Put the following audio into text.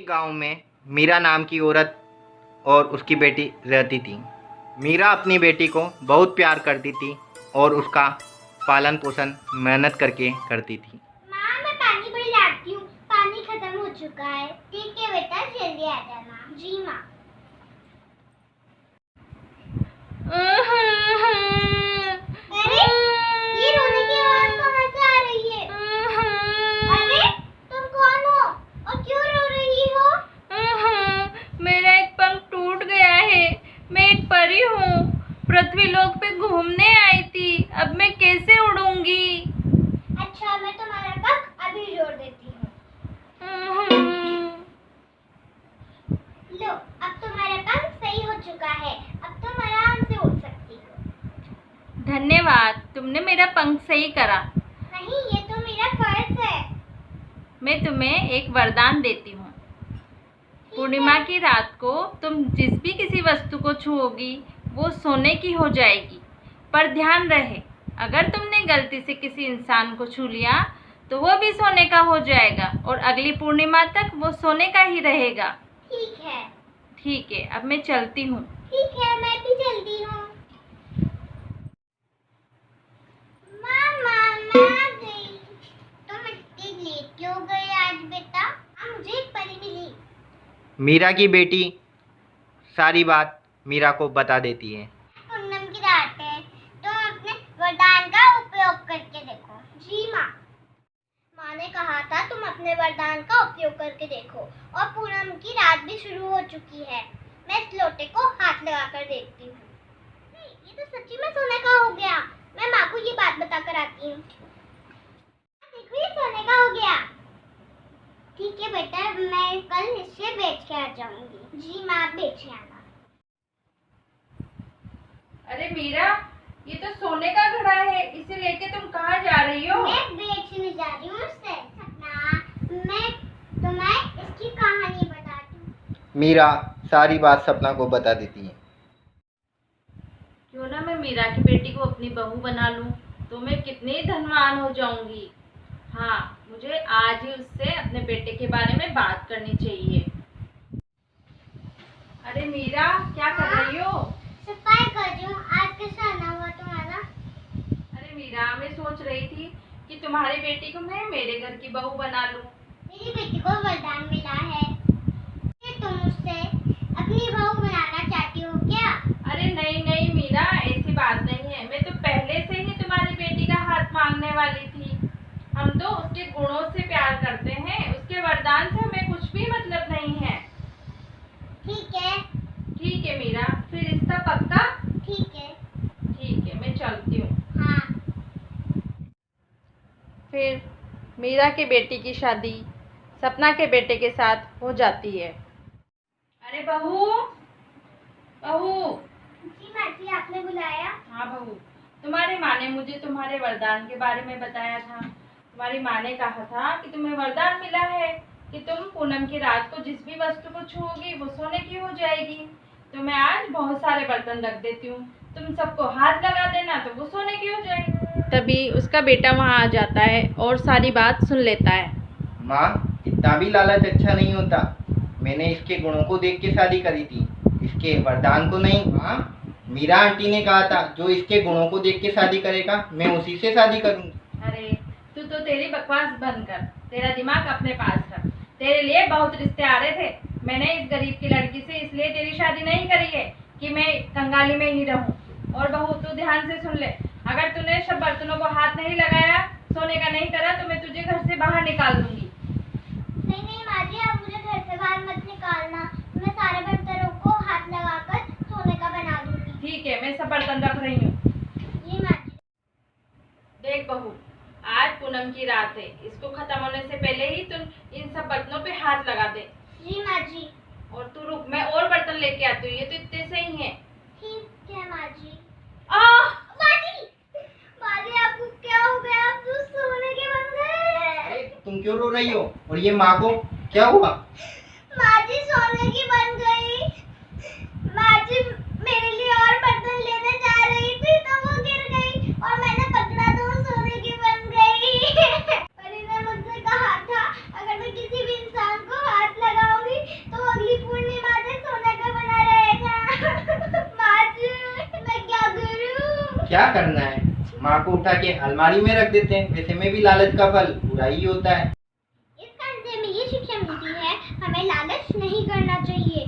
एक गांव में मीरा नाम की औरत और उसकी बेटी रहती थी। मीरा अपनी बेटी को बहुत प्यार करती थी और उसका पालन पोषण मेहनत करके करती थी। माँ, मैं पानी भर लाती हूँ। पानी खत्म हो चुका है। ठीक है बेटा, जल्दी आ जाना। जी माँ। अरे, ये रोने की आवाज कहाँ से आ रही है? अरे, तुम कौन हो और क्यों रो रही हो? मेरा एक पंख टूट गया है। मैं एक परी हूँ, पृथ्वी लोक पे घूमने आई थी। अब मैं कैसे उड़ूंगी? अच्छा, मैं तुम्हारा पंख अभी जोड़ देती हूँ। लो, अब तुम्हारा पंख सही हो चुका है। अब तुम आराम से उड़ सकती हो। धन्यवाद, तुमने मेरा पंख सही करा। नहीं, ये तो मेरा फर्ज है। मैं तुम्हें एक वरदान देती हूँ। पूर्णिमा की रात को तुम जिस भी किसी वस्तु को छूओगी वो सोने की हो जाएगी। पर ध्यान रहे, अगर तुमने गलती से किसी इंसान को छू लिया तो वो भी सोने का हो जाएगा और अगली पूर्णिमा तक वो सोने का ही रहेगा। ठीक है। ठीक है, अब मैं चलती हूँ। ठीक है, मैं भी चलती हूँ। मामा, मैं आ गई। तुम इतनी लेट क्यों हो गए आज बेटा? मुझे एक परी मिली। मीरा की बेटी सारी बात मीरा को बता देती है। पूनम की रात है, तुम अपने वरदान का उपयोग करके देखो। जी माँ। माँ ने कहा था तुम अपने वरदान का उपयोग करके देखो। और पूनम की रात भी शुरू हो चुकी है। मैं इस लोटे को हाथ लगाकर देखती हूँ। ये तो सच्ची में सोने का हो गया। मैं माँ को ये बात बताकर आती हूँ। देखो, ये सोने का हो गया। ठीक है बेटा, मैं कल इसे बेच के आ जाऊंगी। जी माँ, आप बेच आना। अरे मीरा, ये तो सोने का घड़ा है, इसे लेके तुम कहाँ जा रही हो? मैं बेचने जा रही हूँ उससे। सपना, मैं तुम्हें इसकी कहानी बताती हूँ। मीरा सारी बात सपना को बता देती है। क्यों ना मैं मीरा की बेटी को अपनी बहू बना लूं, तो मैं कितनी धनवान हो जाऊंगी। हाँ, मुझे आज ही उससे अपने बेटे के बारे में बात करनी चाहिए। अरे मीरा, क्या कर रही हो? सफाई कर रही हूँ। आज कैसा आना हुआ तुम्हारा? अरे मीरा, मैं सोच रही थी कि तुम्हारी बेटी को मैं मेरे घर की बहू बना लूं। मेरी बेटी को वरदान मिला है। तुम उससे अपनी बहू बनाना चाहती हो क्या? अरे नहीं नहीं मीरा, ऐसी बात नहीं है। मैं तो पहले से ही तुम्हारी बेटी का हाथ मांगने वाली थी। हम तो उसके गुणों से प्यार करते हैं, उसके वरदान से हमें कुछ भी मतलब नहीं है। ठीक है। ठीक है मीरा, फिर रिश्ता पक्का? ठीक है। ठीक है, मैं चलती हूँ। हाँ। फिर मीरा के बेटी की शादी सपना के बेटे के साथ हो जाती है। अरे बहू, बहू। जी माँ जी, आपने बुलाया? हाँ बहू, तुम्हारी माँ ने मुझे तुम्हारे वरदान के बारे में बताया था। तुम्हारी माँ ने कहा था कि तुम्हें वरदान मिला है कि तुम पूनम की रात को जिस भी वस्तु को छूओगी वो सोने की हो जाएगी। तो मैं आज बहुत सारे बर्तन रख देती हूँ, तुम सबको हाथ लगा देना तो वो सोने की हो जाएगी। तभी उसका बेटा वहाँ आ जाता है और सारी बात सुन लेता है। माँ, इतना भी लालच अच्छा नहीं होता। मैंने इसके गुणों को देख के शादी करी थी, इसके वरदान को नहीं। माँ, मीरा आंटी ने कहा था जो इसके गुणों को देख के शादी करेगा मैं उसी से शादी करूँगी। अरे तू तो तेरी बकवास बंद कर, तेरा दिमाग अपने पास रख। तेरे लिए बहुत रिश्ते आ रहे थे। मैंने इस गरीब की लड़की से इसलिए तेरी शादी नहीं करी है कि मैं कंगाली में ही रहूं। और बहू, तू ध्यान से सुन ले, अगर तूने सब बर्तनों को हाथ नहीं लगाया, सोने का नहीं करा, तो मैं तुझे घर से बाहर निकाल दूंगी। नहीं नहीं माँ जी, आप मुझे घर से बाहर मत निकालना। मैं सारे बर्तनों को हाथ लगाकर सोने का बना दूंगी। ठीक है, मैं सब बर्तन रख रही हूँ। जी माँ जी। देख बहू, आज पूनम की रात है, इसको खत्म होने से पहले ही तुम इन सब बर्तनों पे हाथ लगा दे। जी माँ जी। और तू रुक, मैं और बर्तन लेके आती हूँ, ये तो इतने से ही है। ठीक है माँ जी। आ माँ जी, आपको क्या हो गया? आप तो सोने के बन गए। अरे तुम क्यों रो रही हो? और ये माँ को क्या हुआ? माँ जी, सोने की बन गई। माँ जी मेरे लिए और बर्तन लेने जा रही थी तो वो गिर गई और मैंने पकड़ा तो वो सोने की बन गई। परी ने मुझसे कहा था अगर मैं किसी भी इंसान को हाथ लगाऊंगी अब क्या करना है, माँ को उठा के अलमारी में रख देते हैं। वैसे में भी लालच का फल बुरा ही होता है। इस कहानी से हमें ये शिक्षा मिलती है, हमें लालच नहीं करना चाहिए।